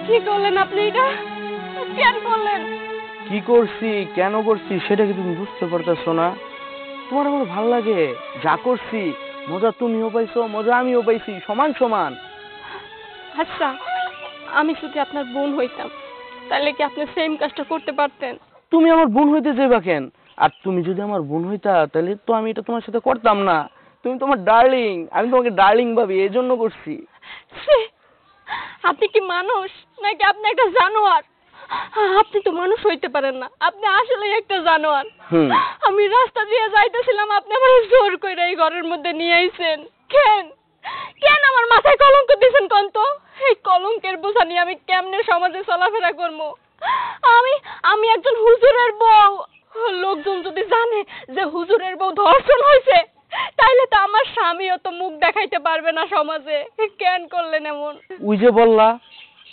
কি করলেন আপনি? এটা কেন করলেন? কি করছি কেন করছি সেটা কি তুমি বুঝতে পারতেছো না? তোমার আমার ভালো লাগে, যা করছি মজা তুমিও পাইছো, মজা আমিও পাইছি, সমান সমান। আচ্ছা, আমি যদি আপনার বোন হইতাম তাহলে কি আপনি সেম কাজটা করতে পারতেন? তুমি আমার বোন হইতে যাইবা কেন? আর তুমি যদি আমার বোন হইতা তাহলে তো আমি এটা তোমার সাথে করতাম না। তুমি তোমার ডার্লিং, আমি তোমাকে ডার্লিং ভাবি, এই জন্য করছি। আপনি কি মানুষ নাকি আপনি একটা জানোয়ার? আপনি তো মানুষ হইতে পারেন না, আপনি আসলে একটা জানোয়ার। আমি রাস্তা দিয়ে যাইতেছিলাম, আপনি আমার জোর করে এই ঘরের মধ্যে নিয়ে আইছেন কেন? কেন আমার মাথায় কলঙ্ক দিয়েছেন কোন তো? এই কলঙ্কের বোঝা নিয়ে আমি কেমনে সমাজে চলাফেরা করবো? আমি আমি একজন হুজুরের বউ। লোকজন যদি জানে যে হুজুরের বউ ধর্ষণ হয়েছে তাইলে তো আমার স্বামীও তো মুখ দেখাইতে পারবে না সমাজে। কেন করলেন এমন? ওই যে বললা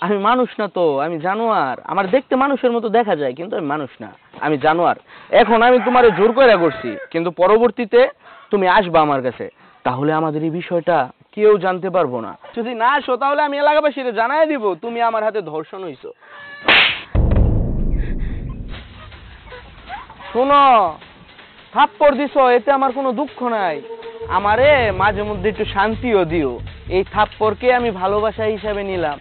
আমি মানুষ না, তো আমি জানোয়ার। আমার দেখতে মানুষের মতো দেখা যায় কিন্তু আমি মানুষ না, আমি জানোয়ার। এখন আমি তোমারে জোর করে করছি, কিন্তু পরবর্তীতে তুমি আসবা আমার কাছে, তাহলে আমাদের এই বিষয়টা কেউ জানতে পারবো না। যদি না আসো তাহলে আমি এলাকাবাসীকে জানাই দিব তুমি আমার হাতে ধর্ষণ হইছো। শোনো, থাপ্পড় দিছো এতে আমার কোনো দুঃখ নাই, আমারে মাঝে মধ্যে একটু শান্তিও দিও। এই থাপ্পড়কে আমি ভালোবাসা হিসাবে নিলাম।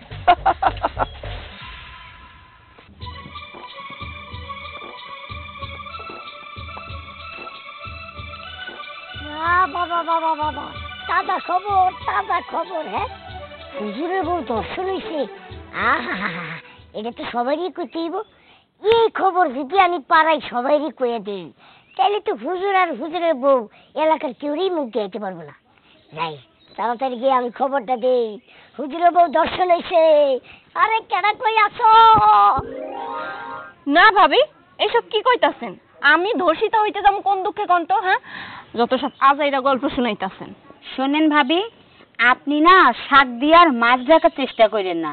বাবা বাবা বাবা, তাজা খবর, তাজা খবর। হ্যাঁ, হুজুরের বউ দর্শন হয়েছে। আহা, এটা তো সবারই কইতে হইব। এই খবর যদি আমি পাড়ায় সবারই কয়ে দিই তাহলে তো হুজুর আর হুজুরের বউ এলাকার কেউই মুখ দিতে পারবো না। যাই তাড়াতাড়ি গিয়ে আমি খবরটা দেই, হুজুরের বউ দর্শন হয়েছে। আরে কেডা কই আছো? না ভাবি, এসব কি কইতাছেন? আমি ধর্ষিতা হইতে যাবো কোন দুঃখে কোন তো? হ্যাঁ, যত সব আজাইরা গল্প শুনাইতাছেন। শোনেন ভাবি, আপনি না শাক দিয়ার মাছ রাখার চেষ্টা করেন না।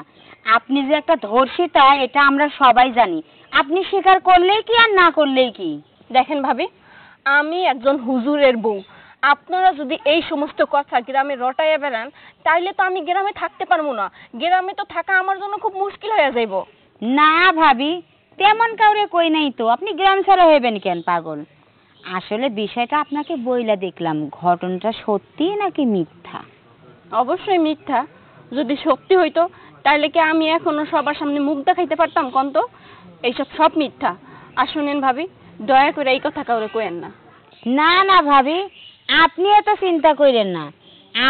আপনি যে একটা ধর্ষিতা এটা আমরা সবাই জানি, আপনি স্বীকার করলেই কি আর না করলেই কি। দেখেন ভাবি, আমি একজন হুজুরের বউ। আপনারা যদি এই সমস্ত কথা গ্রামে রটাইয়া বেড়ান তাইলে তো আমি গ্রামে থাকতে পারবো না। গ্রামে তো থাকা আমার জন্য খুব মুশকিল হয়ে যাইব। না ভাবি, তেমন কাউরে কই নাই তো, আপনি গ্রাম ছাড়া হইবেন কেন পাগল? আসলে বিষয়টা আপনাকে বইলা দেখলাম, ঘটনাটা সত্যি নাকি মিথ্যা? অবশ্যই মিথ্যা। যদি সত্যি হইতো তাহলে কি আমি এখনো সবার সামনে মুখ দেখাইতে পারতাম কোন তো? এইসব সব মিথ্যা। আর শুনেন ভাবি, দয়া করে এই কথা কাউরে কইেন না। না না ভাবি, আপনি এত চিন্তা করেন না।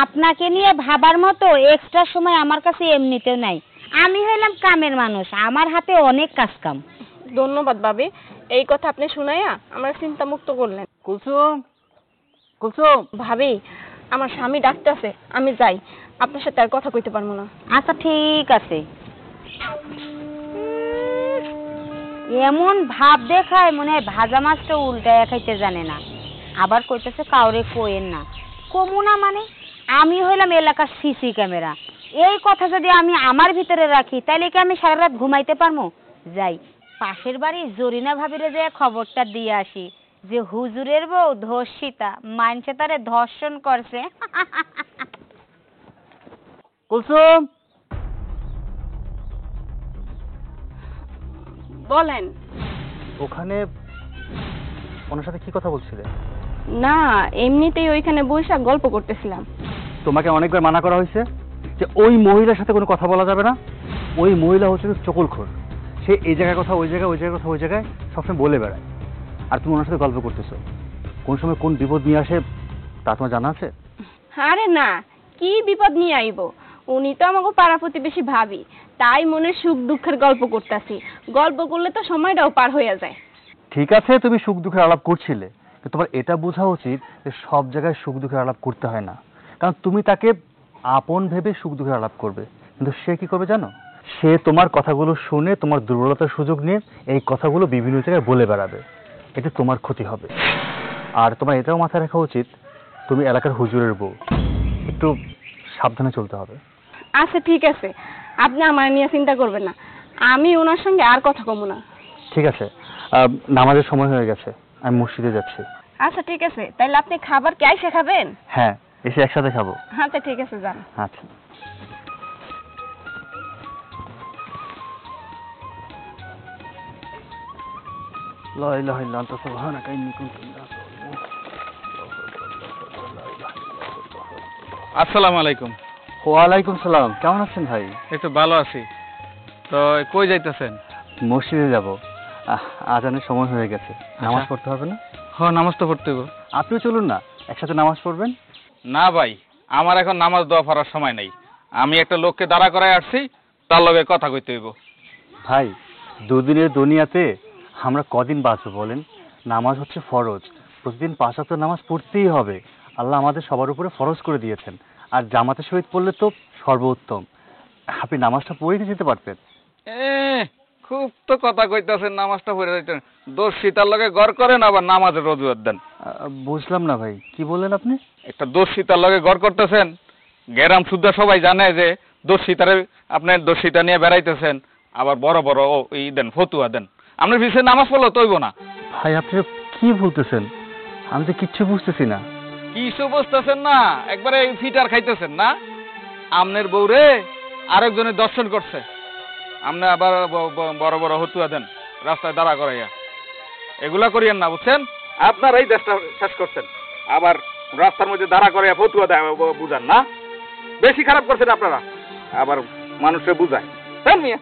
আপনাকে নিয়ে ভাবার মতো এক্সট্রা সময় আমার কাছে এমনিতেও নাই। আমি হইলাম কামের মানুষ, আমার হাতে অনেক কাজ কাম। ধন্যবাদ ভাবি, এই কথা আপনি শুনাইয়া আমার চিন্তা মুক্ত করলেন। কুলসুম, কুলসুম। ভাবি, আমার স্বামী ডাকতেছে, আমি যাই। আপনার সাথে আর কথা কইতে পারবো না। আচ্ছা ঠিক আছে। এমন ভাব দেখায় মনে হয় ভাজা মাছটা উল্টায় খাইতে জানে না। আবার কইতেছে কাউরে কোয়েন না। কমুনা মানে আমি হইলাম এলাকার সিসি ক্যামেরা। এই কথা যদি আমি আমার ভিতরে রাখি তাইলে কি আমি সারা রাত ঘুমাইতে পারবো? যাই পাশের বাড়ি জরিনা ভাবিরে যে খবরটা দিয়ে আসি যে হুজুরের বউ ধর্ষিতা, মানছে তারে ধর্ষণ করছে। কুলসুম, বলেন। ওখানে ওনার সাথে কি কথা বলছিলে? না, এমনিতেই ওইখানে বসে গল্প করতেছিলাম। তোমাকে অনেকবার মানা করা হয়েছে যে ওই মহিলার সাথে কোনো কথা বলা যাবে না। ওই মহিলা হচ্ছে চকুলখোর। সে এই জায়গায় কথা ওই জায়গায়, ওই জায়গায় কথা ওই জায়গায় সবসময় বলে বেড়ায়। আর তুমি ওনার সাথে গল্প করতেছো। কোন সময় কোন বিপদ নিয়ে আসে তা তোমার জানা আছে? আরে না, কি বিপদ নিয়ে আইব? উনি তো আমাকে পাড়া প্রতিবেশী ভাবি, তাই মনে সুখ দুঃখের গল্প করতেছি। গল্প করলে তো সময়টাও পার হয়ে যায়। ঠিক আছে, তুমি সুখ দুঃখের আলাপ করছিলে, কিন্তু তোমার এটা বোঝা উচিত যে সব জায়গায় সুখ দুঃখের আলাপ করতে হয় না। কারণ তুমি তাকে আপন ভেবে সুখ দুঃখের আলাপ করবে, কিন্তু সে কি করবে জানো? সে তোমার কথাগুলো শুনে তোমার দুর্বলতার সুযোগ নিয়ে এই কথাগুলো বিভিন্ন জায়গায় বলে বেড়াবে। এতে তোমার ক্ষতি হবে। আর তোমার এটাও মাথায় রাখা উচিত তুমি এলাকার হুজুরের বউ, একটু সাবধানে চলতে হবে। আচ্ছা ঠিক আছে, আপনি আমার নিয়ে চিন্তা করবেন না। আমি ওনার সঙ্গে আর কথা কমু না। ঠিক আছে, নামাজের সময় হয়ে গেছে, আমি মসজিদে যাচ্ছি। আচ্ছা ঠিক আছে, তাহলে আপনি খাবার কে আইসা খাবেন? হ্যাঁ, এসে একসাথে খাবো। আচ্ছা ঠিক আছে, যান। আচ্ছা। লা ইলাহা ইল্লা আনতা সুবহানাকা ইন্নী কুনতু মিনাজ জালিমিন। আসসালামু আলাইকুম। ওয়ালাইকুম সালাম। কেমন আছেন ভাই? একটু ভালো আছি। তো কই যাইতেছেন? মসজিদে যাব। আজানের সময় হয়ে গেছে, নামাজ পড়তে হবে না? হ্যাঁ, নামাজ তো পড়তে হবে। আপনিও চলুন না, একসাথে নামাজ পড়বেন। না ভাই, আমার এখন নামাজ দোয়া পড়ার সময় নেই। আমি একটা লোককে দাঁড়া করায় আসছি, তার লগে কথা কইতে হইব। ভাই, দুদিনের দুনিয়াতে আমরা কদিন বাঁচবো বলেন? নামাজ হচ্ছে ফরজ, প্রতিদিন 5 ওয়াক্ত নামাজ পড়তেই হবে। আল্লাহ আমাদের সবার উপরে ফরজ করে দিয়েছেন, আর জামাতে শহীদ পড়লে তো সর্বোত্তম। আপনি নামাজটা পড়ে নিয়ে যেতে পারতেন। খুব তো কথা কইতাছেন, নামাজটা পড়ে যাইতেন। দোষ সীতার লগে গড় করেন, আবার নামাজের রজুয়াত দেন। বুঝলাম না ভাই, কি বললেন আপনি? একটা দোষ সীতার লগে গড় করতেছেন, গেরাম সুদ্ধা সবাই জানে যে দোষ সীতারে আপনি দোষ সীতা নিয়ে বেড়াইতেছেন, আবার বড় বড় ই দেন, ফতুয়া দেন। আপনার পিছিয়ে নামাজ পড়লে তৈব না। ভাই, আপনি কি বলতেছেন? আমি তো কিচ্ছু বুঝতেছি না। কিছু বুঝতেছেন না, একবারে ফিটার খাইতেছেন না। আমনের বউরে আরেকজনের দর্শন করছে, আপনি আবার বড় বড় হতুয়া দেন, রাস্তায় দাঁড়া করাইয়া। এগুলা করিয়েন না, বুঝছেন? আপনার এই দেশটা শেষ করছেন, আবার রাস্তার মধ্যে দাঁড়া করাইয়া ফতুয়া দেয় বুঝান না। বেশি খারাপ করছেন আপনারা, আবার মানুষকে বুঝায়। মিয়া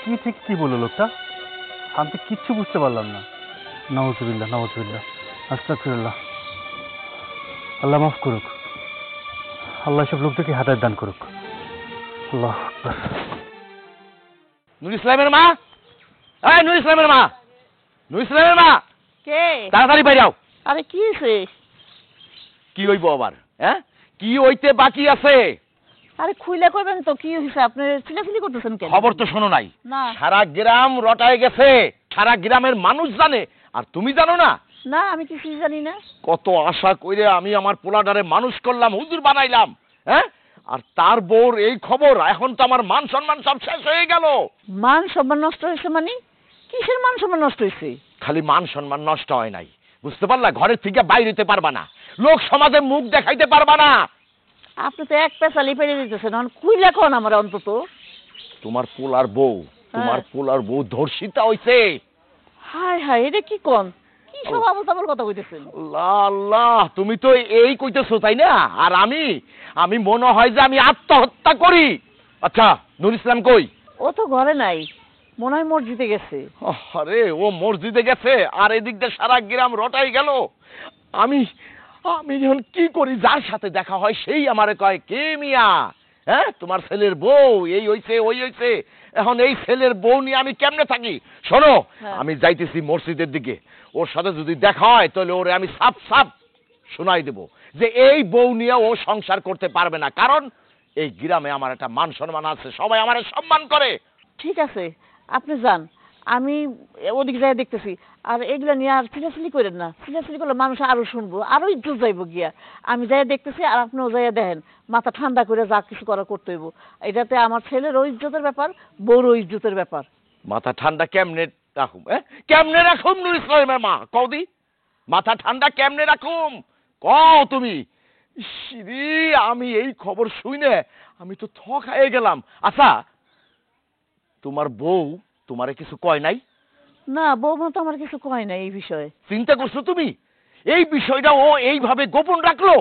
কি ঠিক কি বললো লোকটা? আমি তো কিচ্ছু বুঝতে পারলাম না। নাউজুবিল্লাহ, নাউজুবিল্লাহ, আস্তাগফিরুল্লাহ। আল্লাহ মাফ করুক, আল্লাহ সব লোকদেরকে হাদায়াত দান করুক। আল্লাহ আকবার। নুর ইসলামের মা, এই নুর ইসলামের মা, নুর ইসলামের মা, কে? তাড়াতাড়ি বাইরে আও। আরে কি হয়েছে? কি হইব আবার? হ্যাঁ, কি হইতে বাকি আছে? আরে খুইলা কইবেন তো, কি হয়েছে? আপনি চিলাচিলি করতেছেন কেন? খবর তো শোনো নাই? না সারা গ্রাম রটায় গেছে, সারা গ্রামের মানুষ জানে, আর তুমি জানো না? না, আমি কিছুই জানি না। কত আশা কইরে আমি আমার পোলাডারে মানুষ করলাম, হুজুর বানাইলাম, হ্যাঁ, আর তার বউর এই খবর। এখন তো আমার মান সম্মান সব শেষ হয়ে গেল। মান সম্মান নষ্ট হয়েছে মানে? কিসের মান সম্মান নষ্ট হয়েছে? খালি মান সম্মান নষ্ট হয় নাই, বুঝতে পারলা? ঘরের থেকে বাইরে হইতে পারবা না, লোক সমাজে মুখ দেখাইতে পারবা না। আপনি তো এক পেঁচালি পেরে দিতেছেন, এখন খুইলা কোন আমার অন্তত। তোমার পোলার বউ, তোমার পোলার বউ ধর্ষিতা হইছে। হায় হায়, এটা কি কোন? কি সব আবল তাবল কথা কইতেছেন? আল্লাহ আল্লাহ, তুমি তো এই কইতেছো তাই না? আর আমি মনে হয় যে আমি আত্মহত্যা করি। আচ্ছা, নুর ইসলাম কই? ও তো ঘরে নাই, মনে হয় মসজিদে গেছে। আরে ও মসজিদে গেছে, আর এদিক দিয়ে সারা গ্রাম রটাই গেল। আমি যখন কি করি, যার সাথে দেখা হয় সেই আমারে কয়, কে মিয়া, হ্যাঁ, তোমার ছেলের বউ এই হইছে ওই হইছে। এখন এই ছেলের বউ নিয়ে আমি কেমনে থাকি? শোনো, আমি যাইতেছি মসজিদের দিকে, ওর সাথে যদি দেখা হয় তাহলে ওরে আমি সাপ সাপ শোনাই দেব যে এই বউ নিয়ে ও সংসার করতে পারবে না, কারণ এই গ্রামে আমার একটা মান সম্মান আছে, সবাই আমারে সম্মান করে। ঠিক আছে, আপনি যান, আমি ওদিকে যাই দেখতেছি। আর এগুলা নিয়ে আর চিলাচিলি করেন না, চিলাচিলি করলে মানুষ আরো শুনবো, আরো ইজ্জত যাইবো গিয়া। আমি যাই দেখতেছি, আর আপনিও যাইয়া দেখেন, মাথা ঠান্ডা করে যা কিছু করা করতে হইব। এটাতে আমার ছেলেরও ইজ্জতের ব্যাপার, বউরও ইজ্জতের ব্যাপার। মাথা ঠান্ডা কেমনে রাখুম? কেমনে রাখুম নুর ইসলামের মা, কদি মাথা ঠান্ডা কেমনে রাখুম, কও তুমি। ইসরি, আমি এই খবর শুনে আমি তো থ খাইয়ে গেলাম। আচ্ছা, তোমার বউ তোমারে কিছু কয় নাই? না, বৌমা তো আমার কিছু কয় না এই বিষয়ে। চিন্তা করছো তুমি এই বিষয়টা ও এইভাবে গোপন রাখলো?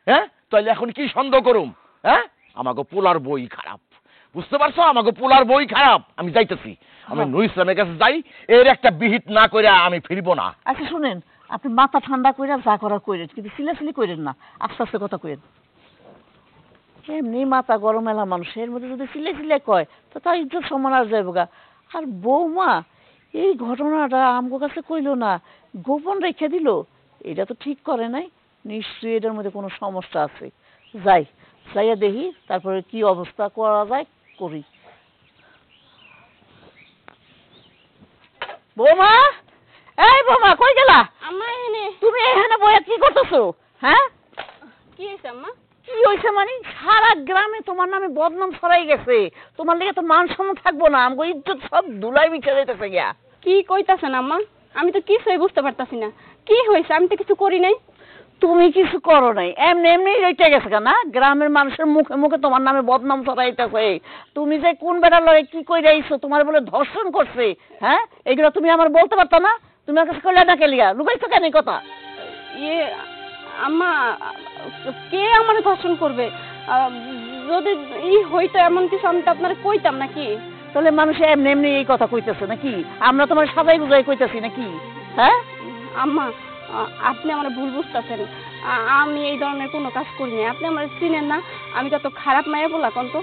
হ্যাঁ, তাহলে এখন কি সন্দেহ করুম? হ্যাঁ, আমাকে পোলার বই খারাপ, বুঝতে পারছো? আমাকে পোলার বই খারাপ। আমি যাইতেছি, আমি নুর ইসলামের কাছে যাই, এর একটা বিহিত না করে আমি ফিরবো না। আচ্ছা শুনেন, আপনি মাথা ঠান্ডা করে যা করার করেন, কিন্তু সিলাসিলি করেন না, আস্তে আস্তে কথা করেন। এমনি মাথা গরম এলা মানুষের মধ্যে যদি সিলে সিলে কয় তো তার ইজ্জত সম্মান আর যাইব গা। আর বৌমা এই ঘটনাটা আমগো কাছে কইলো না, গোপন রেখে দিল, এটা তো ঠিক করে নাই। নিশ্চয়ই এটার মধ্যে কোনো সমস্যা আছে। যাইয়া দেখি, তারপরে কি অবস্থা করা যায় করি। বৌমা, এই বৌমা, কই গেলা? আম্মা এনে। তুমি এখানে বইয়া কি করতেছো? হ্যাঁ, কি হয়েছে আম্মা? কি হয়েছে মানে? সারা গ্রামে তোমার নামে বদনাম ছড়াই গেছে, তোমার লেগে তো মান সম্মান থাকবো না, আমগো ইজ্জত সব ধুলাই মিশে যাইতেছে গিয়া। কি কইতাছেন আম্মা? আমি তো কিছুই বুঝতে পারতাছি না। কি হয়েছে? আমি তো কিছু করি নাই। তুমি কিছু করো নাই, এমনি এমনি রেটে গেছে না গ্রামের মানুষের মুখে মুখে তোমার নামে বদনাম ছড়াইতেছে। তুমি যে কোন বেটার লড়াই কি কই যাইছো, তোমার বলে ধর্ষণ করছে, হ্যাঁ এগুলো তুমি আমার বলতে পারতো না? তুমি আমার কাছে কইলে না কেলিয়া লুকাইছো কেন এই কথা? ইয়ে আম্মা, কে আমার ধর্ষণ করবে? যদি হইতো এমন কিছু আমি তো আপনার কইতাম নাকি? তাহলে মানুষ এমনি এমনি এই কথা কইতেছে নাকি? আমরা তোমার সাজাই বুঝাই কইতেছি নাকি? হ্যাঁ আম্মা, আপনি আমার ভুল বুঝতেছেন। আমি এই ধরনের কোনো কাজ করি নাই। আপনি আমার চিনেন না, আমি কত খারাপ মায়া বলা কোন তো?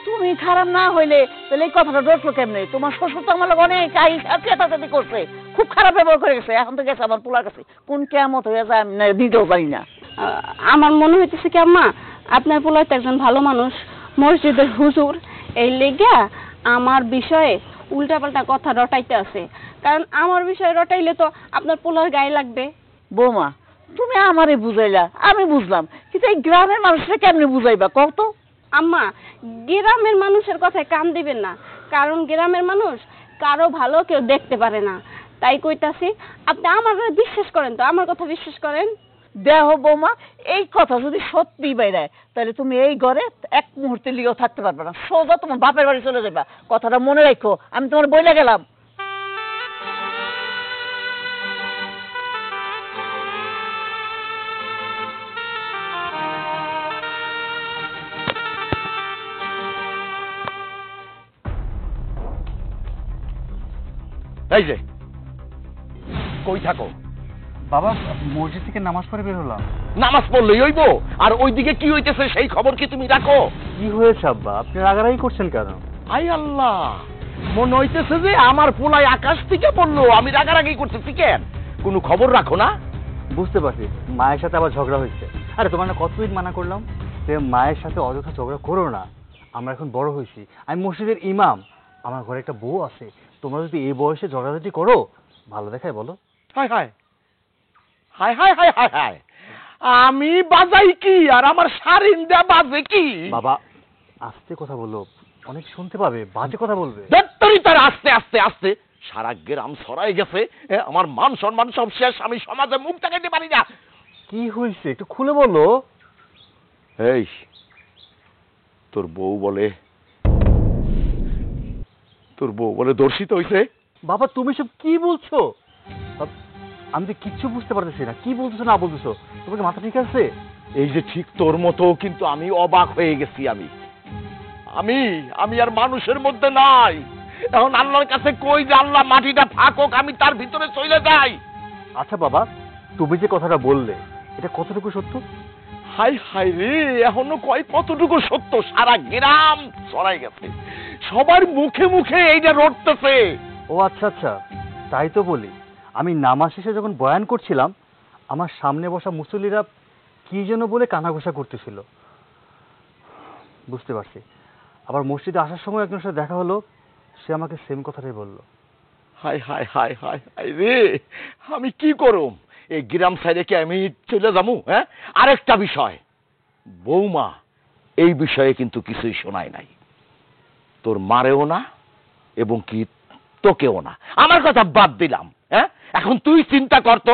তুমি খারাপ না হইলে তাহলে এই কথাটা ডরছো কেমনে? তোমার শ্বশুর তো আমার অনেক চেতাচেতি করছে, খুব খারাপ ব্যবহার করে গেছে, এখন তো গেছে আমার পোলার কাছে। কোন কেমত হয়ে যায় আমি দিতেও পারি না। আমার মনে হইতেছে কি আম্মা, আপনার পোলা তো একজন ভালো মানুষ, মসজিদের হুজুর, এই লেগা আমার বিষয়ে উল্টাপাল্টা কথা রটাইতে আছে। কারণ আমার বিষয়ে রটাইলে তো আপনার পোলার গায়ে লাগবে। বৌমা, তুমি আমারে বুঝাইলা, আমি বুঝলাম, কিন্তু এই গ্রামের মানুষরা কেমনে বুঝাইবা কও তো? আম্মা, গ্রামের মানুষের কথায় কান দিবেন না, কারণ গ্রামের মানুষ কারো ভালো কেউ দেখতে পারে না। তাই কইতাছি, আপনি আমার বিশ্বাস করেন তো, আমার কথা বিশ্বাস করেন। দেহ বৌমা, এই কথা যদি সত্যি বাইরায় তাহলে তুমি এই ঘরে এক মুহূর্তে লিগেও থাকতে পারবে না, সোজা তোমার বাপের বাড়ি চলে যাবা। কথাটা মনে রাখো, আমি তোমার বইলা গেলাম। এই যে কই থাকো? বাবা, মসজিদ থেকে নামাজ পড়ে বের হলাম। নামাজ পড়লেই হইব, আর ওইদিকে কি হইতেছে সেই খবর কি তুমি রাখো? কি হয়েছে আব্বা, আপনি রাগারাগি করছেন কেন? আই আল্লাহ, মনে হইতেছে যে আমার পোলাই আকাশ থেকে পড়লো, আমি রাগারাগি করতেছি কেন? কোনো খবর রাখো না? বুঝতে পারছি, মায়ের সাথে আবার ঝগড়া হয়েছে। আরে তোমার না কতদিন মানা করলাম যে মায়ের সাথে অযথা ঝগড়া করো না। আমরা এখন বড় হয়েছি, আমি মসজিদের ইমাম, আমার ঘরে একটা বউ আছে। তোমরা যদি এই বয়সে ঝগড়াঝাটি করো, ভালো দেখায় বলো? হায় হায় হায় হায় হায় হায় হায়, আমি বাজাই কি আর আমার সারিন্দা বাজে কি? বাবা আস্তে কথা বলো, অনেক শুনতে পাবে, বাজে কথা বলবে। দত্তরি তার আস্তে আস্তে আস্তে সারা গ্রাম ছড়াই গেছে, আমার মান সম্মান সব শেষ, আমি সমাজে মুখ দেখাইতে পারি না। কি হয়েছে একটু খুলে বলো। এই তোর বউ বলে দর্শিত হইছে। বাবা তুমি সব কি বলছো? আমি তো কিচ্ছু বুঝতে পারতেছি না, কি বলতেছো না বলতেছো। তোমাকে মাথা ঠিক আছে? এই যে ঠিক তোর মতো, কিন্তু আমি অবাক হয়ে গেছি। আমি আর মানুষের মধ্যে নাই। এখন আল্লাহর কাছে কই যে আল্লাহ মাটিটা ফাঁকক, আমি তার ভিতরে চলে যাই। আচ্ছা বাবা, তুমি যে কথাটা বললে এটা কতটুকু সত্য? হাই হাই রে, এখনো কয় কতটুকু সত্য? সারা গ্রাম ছড়াই গেছে, সবার মুখে মুখে এইটা রটতেছে। ও আচ্ছা আচ্ছা, তাই তো বলি। আমি নামাজ শেষে যখন বয়ান করছিলাম, আমার সামনে বসা মুসল্লিরা কি যেন বলে কানাঘোষা করতেছিল। বুঝতে পারছি। আবার মসজিদে আসার সময় একজনের সাথে দেখা হলো, সে আমাকে সেম কথাটাই বললো। High high high high high রে, আমি কি করুম? এই গ্রাম সাইডে কি আমি চলে যাবো? হ্যাঁ, আরেকটা বিষয়, বৌমা এই বিষয়ে কিন্তু কিছুই শোনায় নাই, তোর মারেও না এবং কি তোকেও না। আমার কথা বাদ দিলাম, হ্যাঁ এখন তুই চিন্তা করতো।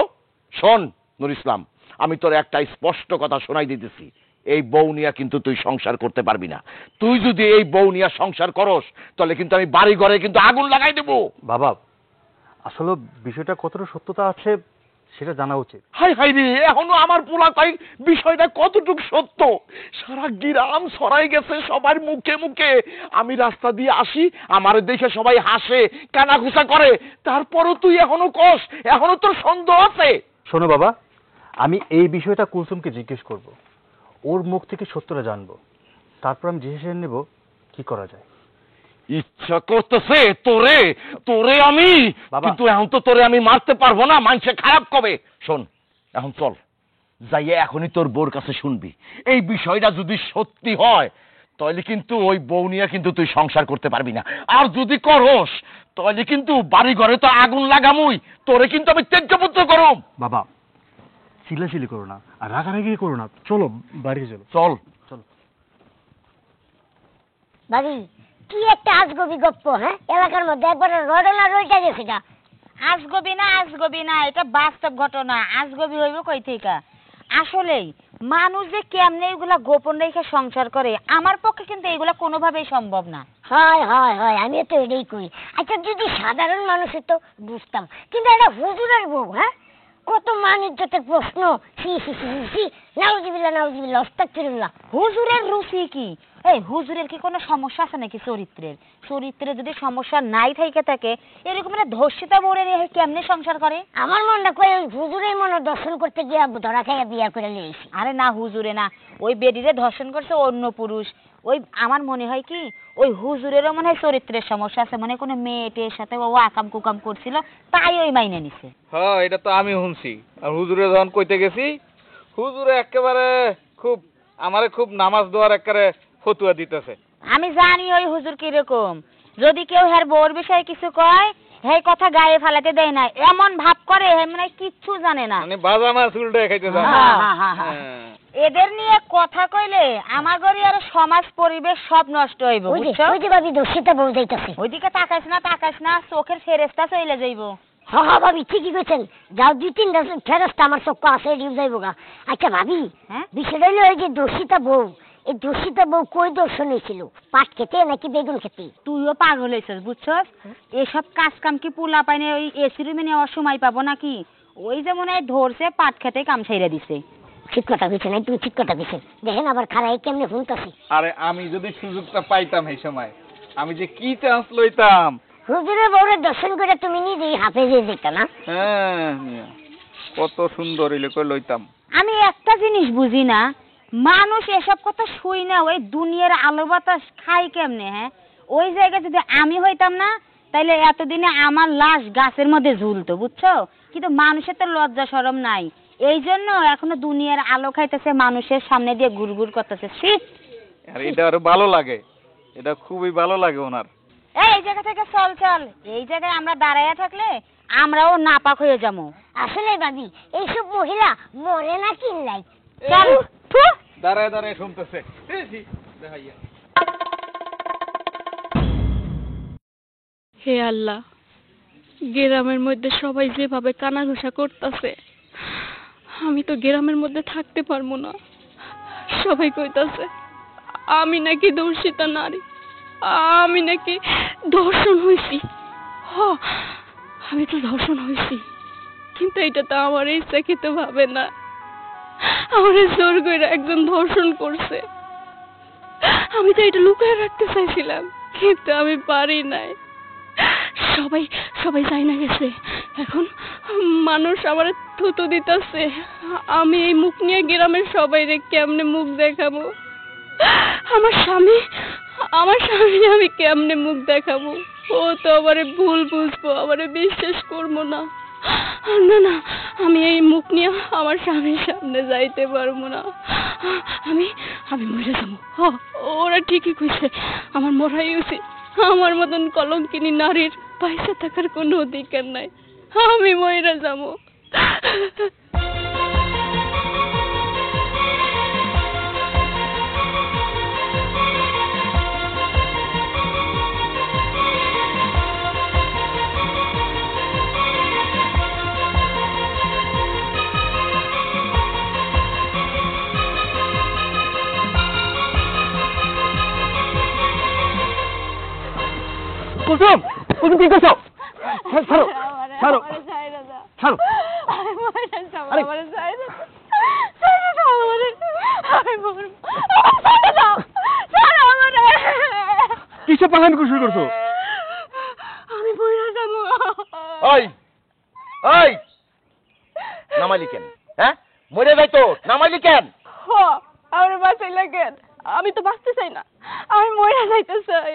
শোন নুর ইসলাম, আমি তোর একটা স্পষ্ট কথা শোনাই দিতেছি, এই বউ নিয়া কিন্তু তুই সংসার করতে পারবি না। তুই যদি এই বউ নিয়া সংসার করস, তাহলে কিন্তু আমি বাড়ি ঘরে কিন্তু আগুন লাগাই দেবো। বাবা আসলে বিষয়টা কতটা সত্যতা আছে সেটা জানা উচিত। হাই হাই রে, এখনো আমার পোলা কই বিষয়টা কতটুকু সত্য? সারা গ্রাম ছড়াই গেছে, সবার মুখে মুখে। আমি রাস্তা দিয়ে আসি, আমার দেখে সবাই হাসে, কানাঘুষা করে, তারপরও তুই এখনো কস, এখনো তোর সন্দেহ আছে। শোনো বাবা, আমি এই বিষয়টা কুলসুমকে জিজ্ঞেস করব, ওর মুখ থেকে সত্যটা জানবো, তারপর আমি ডিসিশন নেব কি করা যায়। ইচ্ছা করতেছে তোরে আমি, কিন্তু এখন তো তোরে আমি মারতে পারবো না, মানুষে খারাপ কবে। শোন, এখন চল যাইয়ে এখনই তোর বউর কাছে শুনবি। এই বিষয়টা যদি সত্যি হয়, তাহলে কিন্তু ওই বউ নিয়ে কিন্তু তুই সংসার করতে পারবি না। আর যদি করস, তাহলে কিন্তু বাড়ি ঘরে তো আগুন লাগামুই, তোরে কিন্তু আমি ত্যাজ্যপুত্র করব। বাবা চিল্লাচিল্লি করো না আর রাগারাগি করো না, চলো বাড়ি চলো। চল চলো। ভাবি কি একটা আজগবি গপ্প, হ্যাঁ এলাকার মধ্যে একবারে রডলা রইটা গেছে গা। আজগবি না, এটা বাস্তব ঘটনা। আজগবি হইব কই থেকে? আসলেই মানুষ যে কেমনে এগুলা গোপন রেখে সংসার করে, আমার পক্ষে কিন্তু এগুলা কোনোভাবেই সম্ভব না। হয় হয় হয়, আমিও তো এটাই করি। আচ্ছা যদি সাধারণ মানুষে তো বুঝতাম, কিন্তু একটা হুজুরের বউ, হ্যাঁ, কত মান ইজ্জতের প্রশ্ন। সি সি সি সি, নাউজুবিল্লাহ আস্তাগফিরুল্লাহ। হুজুরের রুচি কি? এই হুজুরের কি কোনো সমস্যা আছে নাকি চরিত্রের? চরিত্রে যদি সমস্যা নাই থেকে থাকে, এরকম মানে ধর্ষিতা বউরে নিয়ে কেমনে সংসার করে? আমার মনটা কই ওই হুজুরের মনে দর্শন করতে গিয়ে ধরা খাইয়া বিয়া করে লিয়েছি। আরে না, হুজুরে না, ওই বেডিরে ধর্ষণ করছে অন্য পুরুষ। ওই আমার মনে হয় কি ওই হুজুরেরও মনে হয় চরিত্রের সমস্যা আছে, মানে কোনো মেয়েটের সাথে ও আকাম কুকাম করছিল, তাই ওই মাইনে নিছে। হ্যাঁ, এটা তো আমি শুনছি। আর হুজুরে যখন কইতে গেছি, হুজুরে একেবারে আমারে খুব নামাজ দোয়ার একেবারে ফতুয়া দিতেছে। আমি জানি ওই হুজুর কিরকম। যদি কেউ হের বউর বিষয়ে কিছু কয়, হে কথা গায়ে ফালাতে দেয় না, এমন ভাব করে হে মানে কিচ্ছু জানে না, মানে বাজা মাছ উল্টে খাইতে জানে। হ্যাঁ। এদের নিয়ে কথা কইলে আমাগরি আর সমাজ পরিবেশ সব নষ্ট হইব, বুঝছো? ওই যে ভাবি দর্শিতা বউ যাইতাছে। ওইদিকে তাকাস না, চোখের ফেরেস্তা চলে যাইব। হ্যাঁ হ্যাঁ ভাবি, ঠিকই কইছেন। যাও 2-3টা ফেরস্তা আমার চক্ক আছে, ডিউ যাইব গা। আচ্ছা ভাবি, হ্যাঁ, বিষয়টা হলো ওই যে দর্শিতা বউ, এই দর্শিতা বউ কই দর্শন হয়েছিল? পাট খেতে নাকি বেগুন খেতে? তুইও পাগল হয়েছিস, বুঝছস? এসব কাজ কাম কি পুলা পাইনে ওই এসি রুমে নেওয়ার সময় পাবো নাকি? ওই যে মনে হয় ধরছে পাট খেতে কাম ছাইরা দিছে। ঠিক কথা কইছেন, তুমি ঠিক কথা কইছেন। দেখেন আবার খারাই কেমনে শুনতাছি। আরে আমি যদি সুযোগটা পাইতাম এই সময়, আমি যে কি চান্স লইতাম। হুজুরের বউরে দর্শন করে তুমি নিজেই হাফেজে যেত না? হ্যাঁ, কত সুন্দর এলাকা লইতাম। আমি একটা জিনিস বুঝি না, মানুষ এসব কথা শুই না ওই দুনিয়ার আলো বাতাস খাই কেমনে? হ্যাঁ, ওই জায়গায় যদি আমি হইতাম না, তাইলে এতদিনে আমার লাশ গাছের মধ্যে ঝুলতো, বুঝছো? কিন্তু মানুষের তো লজ্জা শরম নাই, এই জন্য এখনো দুনিয়ার আলো খাইতেছে, মানুষের সামনে দিয়ে ঘুরঘুর করতেছে। আর এটা আরো ভালো লাগে, এটা খুবই ভালো লাগে ওনার। এই জায়গা থেকে চল, এই জায়গায় আমরা দাঁড়াইয়া থাকলে আমরাও নাপাক হয়ে যাবো। আসলে ভাবি এইসব মহিলা মরে না কিনলাই। চল। দাঁড়ায় দাঁড়ায় শুনতেছে। হে আল্লাহ, গ্রামের মধ্যে সবাই যেভাবে কানাঘুষা করতেছে, আমি তো গ্রামের মধ্যে থাকতে পারবো না। সবাই কইতাছে আমি নাকি দর্শিতা নারী, আমি নাকি ধর্ষণ হয়েছি। আমি তো ধর্ষণ হয়েছি, কিন্তু এটা তো আমার ইচ্ছাকৃত ভাবে না, আমার জোর করে একজন ধর্ষণ করছে। আমি তো এটা লুকিয়ে রাখতে চাইছিলাম, কিন্তু আমি পারি নাই। সবাই যাই না গেছে, এখন মানুষ আমার থুতু দিতেছে। আমি এই মুখ নিয়ে গ্রামের সবাই রে কেমনে মুখ দেখাবো? আমার স্বামী আমি কেমনে মুখ দেখাবো? ও তো আমারে ভুল বুঝবো, আমারে বিশ্বাস করবো না। না, আমি এই মুখ নিয়ে আমার স্বামীর সামনে যাইতে পারবো না। আমি মরে যাবো। ওরা ঠিকই কইছে, আমার মরাই উচিত। আমার মতন কলঙ্কিনী নারীর পয়সা থাকার কোনো অধিকার নাই। আমি মরে যাবো। কুসুম, কি করছো? ছাড়ো, ছাড়ো, ছাড়ো। কিসব পালান শুরু করছো? আমি মরে যাবো। ওই নামালি কেন? হ্যাঁ, মরে যাই তো, নামালি কেন? আমার বাঁচাইলা কেন? আমি তো বাঁচতে চাই না, আমি মরে যাইতে চাই।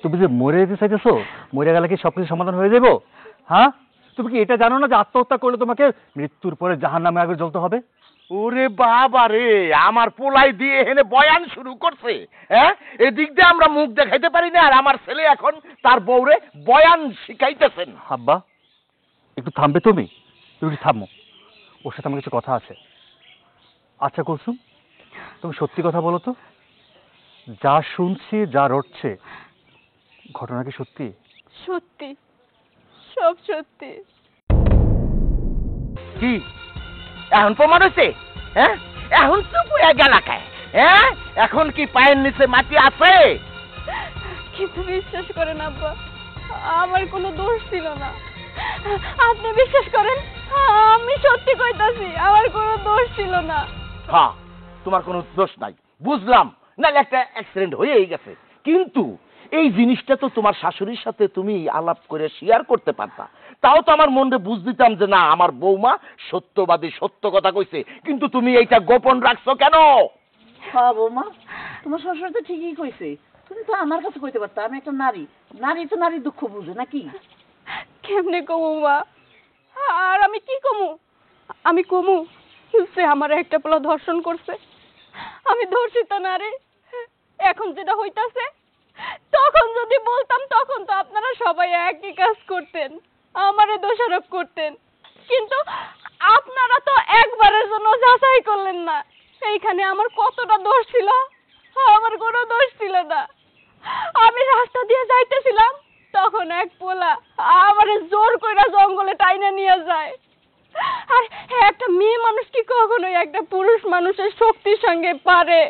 তুমি যে মরে যেতে চাইতেছো, মরে গেলে কি সবকিছু সমাধান হয়ে যাবো? হ্যাঁ, তুমি কি এটা জানো না যে আত্মহত্যা করলে তোমাকে মৃত্যুর পরে জাহান্নামে আগে জ্বলতে হবে? ওরে বাবা রে, আমার পোলাই দিয়ে এনে বয়ান শুরু করছে। হ্যাঁ, এদিক দিয়ে আমরা মুখ দেখাইতে পারি না, আর আমার ছেলে এখন তার বউরে বয়ান শিখাইতেছেন। আব্বা, একটু থামবে তুমি? তুমি থামো, ওর সাথে আমার কিছু কথা আছে। আচ্ছা কুসুম, তুমি সত্যি কথা বলো তো, যা শুনছি, যা রটছে, ঘটনা কি সত্যি? সত্যি। সব সত্যি। কি এখন প্রমাণ হয়েছে? হ্যাঁ, এখন চুপ হয়ে গেল খায়। হ্যাঁ, এখন কি পায়ের নিচে মাটি আছে? কিন্তু বিশ্বাস করেন আব্বা, আমার কোনো দোষ ছিল না। আপনি বিশ্বাস করেন, আমি সত্যি কইতাছি, আমার কোনো দোষ ছিল না। হ্যাঁ, তোমার কোনো দোষ নাই, বুঝলাম, নাহলে একটা অ্যাক্সিডেন্ট হয়েই গেছে। কিন্তু এই জিনিসটা তো তোমার শাশুড়ির সাথে তুমি আলাপ করে শেয়ার করতে পারতা, তাও তো আমার মনে বুঝ দিতাম যে না আমার বৌমা সত্যবাদী, সত্য কথা কইছে। কিন্তু তুমি এইটা গোপন রাখছো কেন? হ্যাঁ বৌমা, তোমার শ্বশুর তো ঠিকই কইছে, তুমি তো আমার কাছে কইতে পারতা, আমি একটা নারী, নারী তো নারীর দুঃখ বুঝে নাকি? কেমনে কমু মা? আর আমি কি কমু? আমি কমু সে আমার একটা পোলা ধর্ষণ করছে, আমি ধর্ষিতা নারী। এখন যেটা হইতাছে, তখন যদি বলতাম তখন তো আপনারা সবাই একই কাজ করতেন, আমারে দোষারোপ করতেন। কিন্তু আপনারা তো একবারের জন্য যাচাই করলেন না এইখানে আমার কতটা দোষ ছিল। আমার কোনো দোষ ছিল না। আমি রাস্তা দিয়ে যাইতেছিলাম, তখন এক পোলা আমারে জোর কইরা জঙ্গলে টাইনা নিয়ে যায়। আর একটা মেয়ে মানুষ কি কখনোই একটা পুরুষ মানুষের শক্তির সঙ্গে পারে?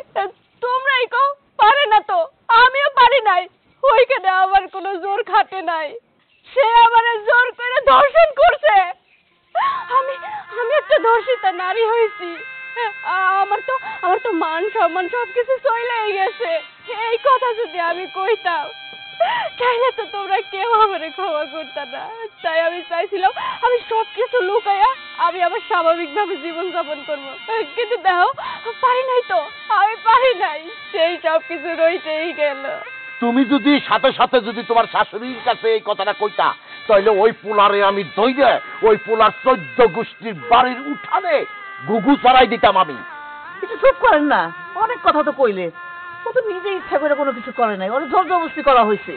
তোমরাই কও, পারে না তো, আমিও পারি নাই। ওইখানে আমার কোনো জোর খাটে নাই, সে আমারে জোর করে ধর্ষণ করছে। আমি আমি একটা ধর্ষিতা নারী হয়েছি। আমার তো মান সম্মান সবকিছু চলেই গেছে। এই কথা যদি আমি কইতাম তাইলে তো তোমরা কেউ আমারে ক্ষমা করতে না। তাই আমি চাইছিলাম আমি সবকিছু লুকাইয়া আমি আমার স্বাভাবিকভাবে জীবনযাপন করবো। কিন্তু দেখো, পারি নাই তো, আমি পারি নাই, সেই সবকিছু রইতেই গেল। তুমি যদি সাথে সাথে যদি তোমার শাশুড়ির কাছে এই কথাটা কইতা, তাহলে ওই পোলারে আমি দইরে ওই পোলার 14 গোষ্ঠীর বাড়ির উঠানে গুগু চড়াই দিতাম আমি। একটু চুপ করেন না, অনেক কথা তো কইলে। ও তো নিজে ইচ্ছা করে কোনো কিছু করে নাই, ওর জোর জবরদস্তি করা হয়েছে।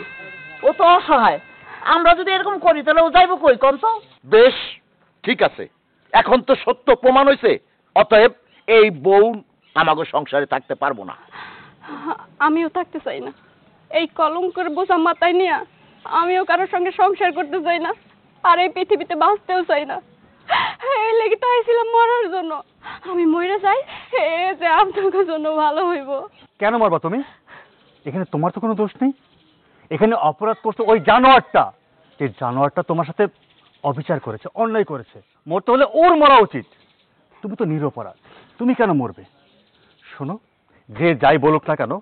ও তো অসহায়, আমরা যদি এরকম করি তাহলে ও যাইব কই কোন তো? বেশ, ঠিক আছে, এখন তো সত্য প্রমাণ হয়েছে, অতএব এই বউ আমাগো সংসারে থাকতে পারবো না। আমিও থাকতে চাই না, এই কলঙ্কের বোঝা মাথায় নিয়ে আমিও কারোর সঙ্গে সংসার করতে চাই না, আর এই পৃথিবীতে বাঁচতেও চাই না। এই লেগে তো আইছিলাম মরার জন্য। আমি মরে যাই, যে আপনার জন্য ভালো হইব। কেন মারবা তুমি? এখানে তোমার তো কোনো দোষ নেই। এখানে অপরাধ করছে ওই জানোয়ারটা। এই জানোয়ারটা তোমার সাথে অবিচার করেছে, অন্যায় করেছে। মরতে হলে ওর মরা উচিত। তুমি তো নিরপরাধ, তুমি কেন মরবে? শোনো, যে যাই বলুক না কেন,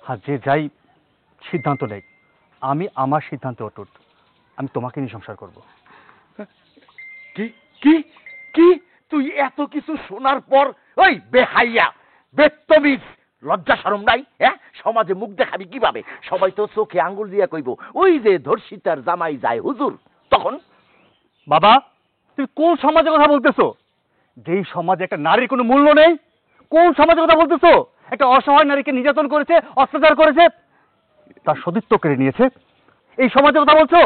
আর যে যাই সিদ্ধান্ত নেই, আমি আমার সিদ্ধান্তে অটুট। আমি তোমাকে নিয়ে সংসার করব। কি কি কি তুই এত কিছু শোনার পর, ওই বেহাইয়া, বেত্তমিজ, লজ্জা শরম নাই? হ্যাঁ, সমাজে মুখ দেখাবি কিভাবে? সবাই তো চোখে আঙ্গুল দিয়া কইব ওই যে ধর্ষিতার জামাই যায় হুজুর। তখন বাবা, তুমি কোন সমাজের কথা বলতেছো? যেই সমাজে একটা নারীর কোনো মূল্য নেই। কোন সমাজের কথা বলতেছো? একটা অসহায় নারীকে নির্যাতন করেছে, অত্যাচার করেছে, তার সতীত্ব কেড়ে নিয়েছে, এই সমাজের কথা বলছো?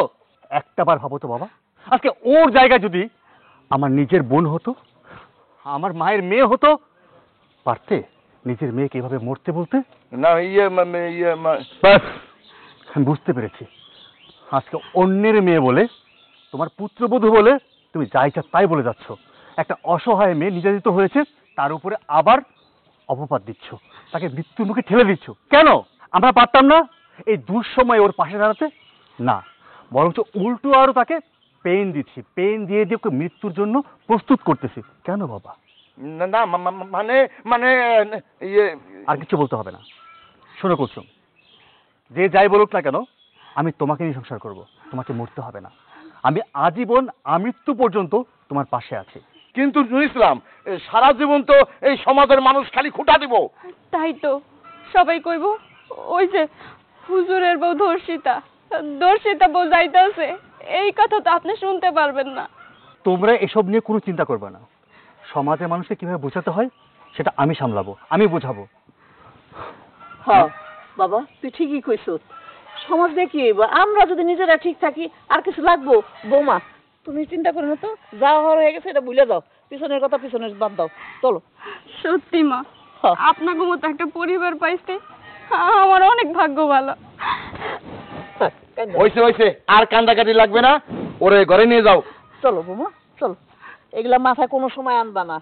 একটাবার ভাবো তো বাবা, আজকে ওর জায়গায় যদি আমার নিজের বোন হতো, আমার মায়ের মেয়ে হতো, পারতে নিজের মেয়েকে এভাবে মরতে বলতে? না, ব্যাস, আমি বুঝতে পেরেছি। আজকে অন্যের মেয়ে বলে, তোমার পুত্রবধূ বলে তুমি যা ইচ্ছা তাই বলে যাচ্ছ। একটা অসহায় মেয়ে নির্যাতিত হয়েছে, তার উপরে আবার অপবাদ দিচ্ছ, তাকে মৃত্যুর মুখে ঠেলে দিচ্ছ। কেন আমরা পারতাম না এই দুঃসময়ে ওর পাশে দাঁড়াতে? না, বরঞ্চ উল্টো আরো তাকে পেন দিচ্ছি, পেন দিয়ে দিয়ে ওকে মৃত্যুর জন্য প্রস্তুত করতেছি। কেন বাবা? না, মানে মানে আর কিছু বলতে হবে না। শোনো কুলসুম, যে যাই বলুক না কেন, আমি তোমাকে নিয়ে সংসার করব। তোমাকে মরতে হবে না। আমি আজীবন আমৃত্যু পর্যন্ত তোমার পাশে আছি। কিন্তু ইসলাম, সারা জীবন তো এই সমাজের মানুষ খালি খুঁটা দিব। তাই তো সবাই কইব ওই যে হুজুরের বউ ধর্ষিতা, ধর্ষিতা বউ যাইতেছে। এই কথা তো আপনি শুনতে পারবেন না। তোমরা এসব নিয়ে কোনো চিন্তা করবে না। সমাজের মানুষকে কিভাবে বোঝাতে হয় সেটা আমি সামলাবো, আমি বোঝাবো। হ্যাঁ বাবা, তুই ঠিকই কইছ। সমাজ দেখি আমরা যদি নিজেরা ঠিক থাকি আর কিছু লাগবো? বৌমা, তুমি চিন্তা করো না তো, যা হওয়ার হয়ে গেছে এটা ভুলে যাও, পিছনের কথা পিছনের বাদ দাও, চলো। সত্যি মা, আপনাকে মতো একটা পরিবার পাইছে আমার অনেক ভাগ্য ভালো। হইছে হইছে, আর কান্দাকাটি লাগবে না। ওরে ঘরে নিয়ে যাও। চলো বৌমা চলো, এগুলা মাথায় কোনো সময় আনবা না।